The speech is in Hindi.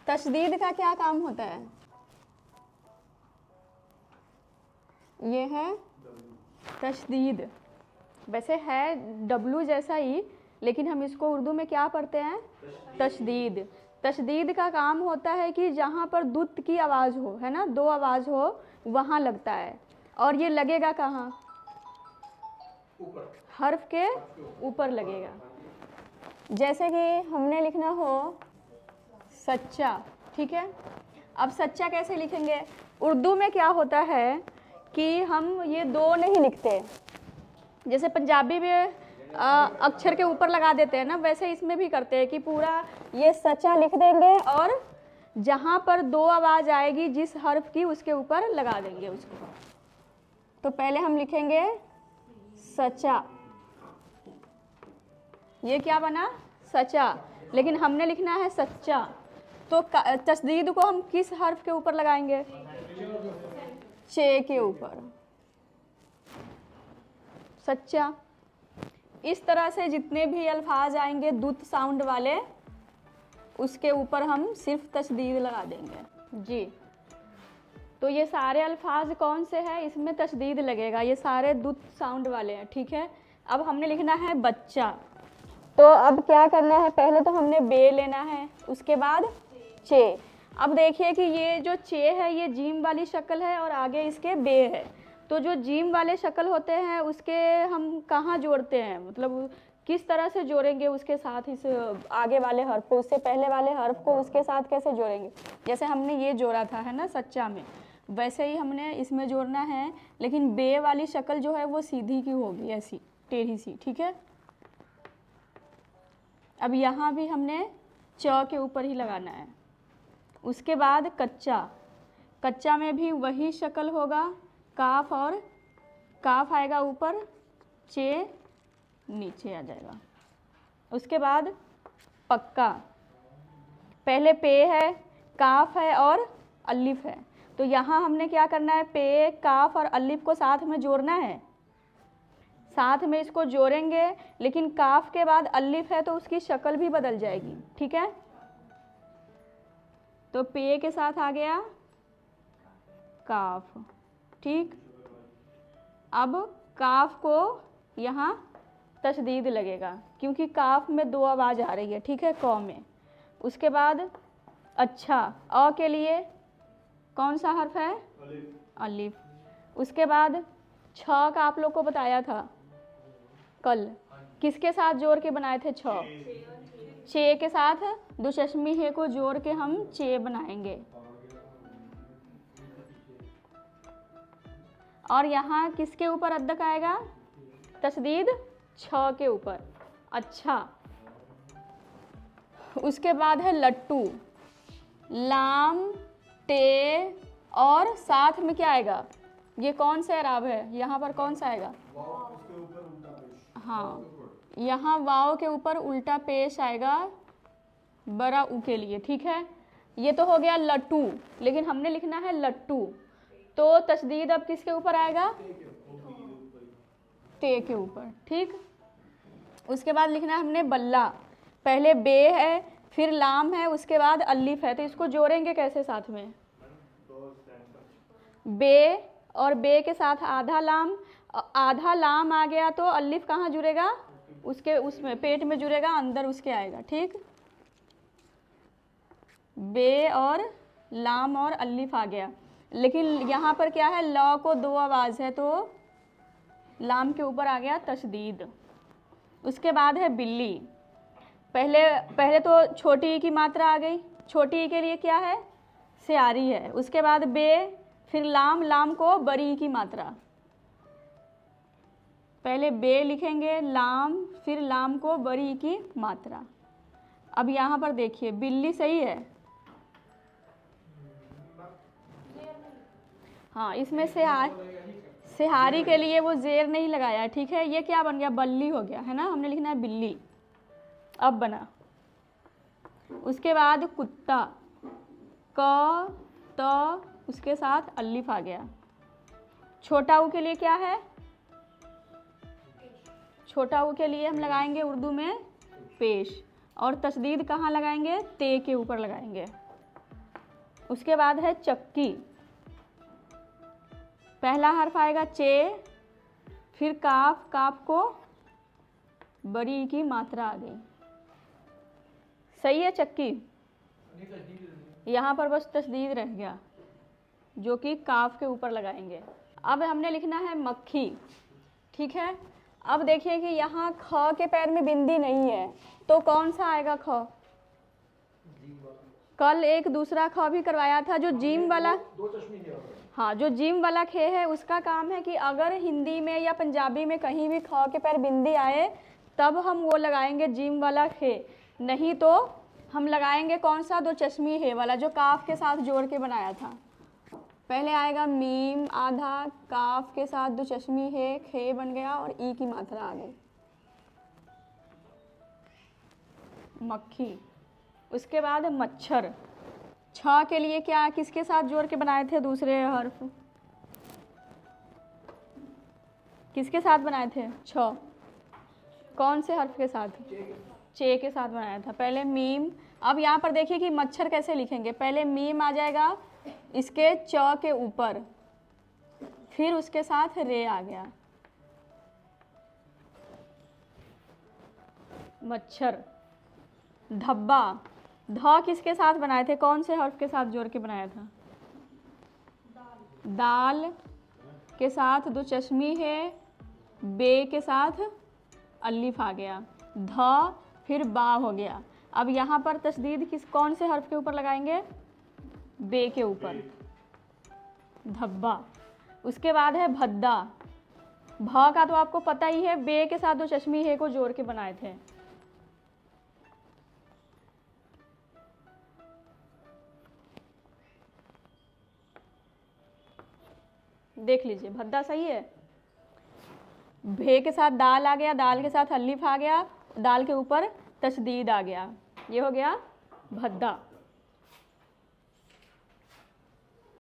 तशदीद का क्या काम होता है? ये है तशदीद, वैसे है डब्लू जैसा ही, लेकिन हम इसको उर्दू में क्या पढ़ते हैं? तशदीद। तशदीद का काम होता है कि जहाँ पर दुत्त की आवाज़ हो, है ना, दो आवाज़ हो, वहाँ लगता है। और ये लगेगा कहाँ? हर्फ के ऊपर लगेगा। जैसे कि हमने लिखना हो सच्चा, ठीक है। अब सच्चा कैसे लिखेंगे? उर्दू में क्या होता है कि हम ये दो नहीं लिखते, जैसे पंजाबी में अक्षर के ऊपर लगा देते हैं ना, वैसे इसमें भी करते हैं कि पूरा ये सच्चा लिख देंगे और जहाँ पर दो आवाज़ आएगी जिस हर्फ की, उसके ऊपर लगा देंगे उसको। तो पहले हम लिखेंगे सचा, ये क्या बना? सचा, लेकिन हमने लिखना है सच्चा। तो तस्दीद को हम किस हर्फ के ऊपर लगाएंगे? चे के ऊपर, सच्चा। इस तरह से जितने भी अल्फाज आएंगे दुत्त साउंड वाले, उसके ऊपर हम सिर्फ तशदीद लगा देंगे जी। तो ये सारे अल्फाज कौन से हैं? इसमें तशदीद लगेगा, ये सारे दुत्त साउंड वाले हैं, ठीक है। अब हमने लिखना है बच्चा, तो अब क्या करना है? पहले तो हमने बे लेना है, उसके बाद चे। अब देखिए कि ये जो चे है ये जीम वाली शक्ल है और आगे इसके बे है। तो जो जीम वाले शक्ल होते हैं उसके हम कहाँ जोड़ते हैं, मतलब किस तरह से जोड़ेंगे उसके साथ इस आगे वाले हर्फ को, उससे पहले वाले हर्फ को उसके साथ कैसे जोड़ेंगे? जैसे हमने ये जोड़ा था, है ना, सच्चा में, वैसे ही हमने इसमें जोड़ना है, लेकिन बे वाली शक्ल जो है वो सीधी की होगी, ऐसी टेढ़ी सी, ठीक है। अब यहाँ भी हमने च के ऊपर ही लगाना है। उसके बाद कच्चा, कच्चा में भी वही शक्ल होगा, काफ और काफ आएगा ऊपर, चे नीचे आ जाएगा। उसके बाद पक्का, पहले पे है, काफ है और अलिफ है। तो यहाँ हमने क्या करना है? पे, काफ और अलिफ को साथ में जोड़ना है, साथ में इसको जोड़ेंगे, लेकिन काफ के बाद अलिफ है तो उसकी शक्ल भी बदल जाएगी, ठीक है। तो पे के साथ आ गया काफ, ठीक। अब काफ को यहाँ तशदीद लगेगा क्योंकि काफ में दो आवाज़ आ रही है, ठीक है, कौ में। उसके बाद अच्छा, अ के लिए कौन सा हर्फ है? अलिफ। उसके बाद छ का आप लोग को बताया था कल, किसके साथ जोड़ के बनाए थे? छ, चे के साथ दुशश्मी हे को जोड़ के हम चे बनाएंगे। और यहाँ किसके ऊपर अद्दक आएगा? तशदीद छ के ऊपर, अच्छा। उसके बाद है लट्टू, लाम, टे और साथ में क्या आएगा? ये कौन सा एराब है? यहाँ पर कौन सा आएगा? हाँ, यहाँ वाव के ऊपर उल्टा पेश आएगा बड़ा ऊ के लिए, ठीक है। ये तो हो गया लट्टू, लेकिन हमने लिखना है लट्टू, तो तशदीद अब किसके ऊपर आएगा? ते के ऊपर, ठीक। उसके बाद लिखना है हमने बल्ला, पहले बे है, फिर लाम है, उसके बाद अलिफ है, तो इसको जोड़ेंगे कैसे साथ में? बे और बे के साथ आधा लाम आ गया तो अलिफ कहाँ जुड़ेगा? उसके उसमें पेट में जुड़ेगा, अंदर उसके आएगा, ठीक। बे और लाम और अलिफ आ गया, लेकिन यहाँ पर क्या है? ल को दो आवाज़ है तो लाम के ऊपर आ गया तशदीद। उसके बाद है बिल्ली, पहले तो छोटी ई की मात्रा आ गई, छोटी ई के लिए क्या है? स्यारी है। उसके बाद बे, फिर लाम को बड़ी ई की मात्रा, पहले बे लिखेंगे, लाम, फिर लाम को बड़ी ई की मात्रा। अब यहाँ पर देखिए बिल्ली सही है, हाँ, इसमें सेहारी के लिए वो जेर नहीं लगाया, ठीक है। ये क्या बन गया? बल्ली हो गया, है ना, हमने लिखना है बिल्ली, अब बना। उसके बाद कुत्ता, क, त, उसके साथ अलिफ आ गया। छोटा ऊ के लिए क्या है? छोटा ऊ के लिए हम लगाएंगे उर्दू में पेश, और तशदीद कहाँ लगाएंगे? ते के ऊपर लगाएंगे। उसके बाद है चक्की, पहला हर्फ आएगा चे, फिर काफ, काफ को बड़ी ई की मात्रा आ गई। सही है चक्की, यहाँ पर बस तशदीद रह गया जो कि काफ के ऊपर लगाएंगे। अब हमने लिखना है मक्खी, ठीक है। अब देखिए कि यहाँ ख के पैर में बिंदी नहीं है, तो कौन सा आएगा ख? कल एक दूसरा ख भी करवाया था जो जीम वाला, हाँ, जो जीम वाला खे है उसका काम है कि अगर हिंदी में या पंजाबी में कहीं भी ख के पैर बिंदी आए तब हम वो लगाएंगे जीम वाला खे, नहीं तो हम लगाएंगे कौन सा? दो चश्मी हे वाला जो काफ के साथ जोड़ के बनाया था। पहले आएगा मीम आधा, काफ के साथ दो चश्मी है, खे बन गया और ई की मात्रा आ गई, मक्खी। उसके बाद मच्छर, छ के लिए क्या किसके साथ जोड़ के बनाए थे? दूसरे हर्फ किसके साथ बनाए थे? छ, कौन से हर्फ के साथ? चे के साथ बनाया था। पहले मीम, अब यहाँ पर देखिए कि मच्छर कैसे लिखेंगे, पहले मीम आ जाएगा इसके च के ऊपर, फिर उसके साथ रे आ गया, मच्छर। धब्बा, ध किसके साथ बनाए थे? कौन से हर्फ के साथ जोड़ के बनाया था? दाल के साथ दो चश्मी है, बे के साथ अलिफ आ गया, ध फिर बा हो गया। अब यहाँ पर तशदीद किस कौन से हर्फ के ऊपर लगाएंगे? बे के ऊपर, धब्बा। उसके बाद है भद्दा, भ का तो आपको पता ही है, बे के साथ दो चश्मी है को जोड़ के बनाए थे। देख लीजिए भद्दा सही है। भे के साथ दाल आ गया, दाल के साथ अलिफ आ गया, दाल के ऊपर तशदीद आ गया, ये हो गया भद्दा।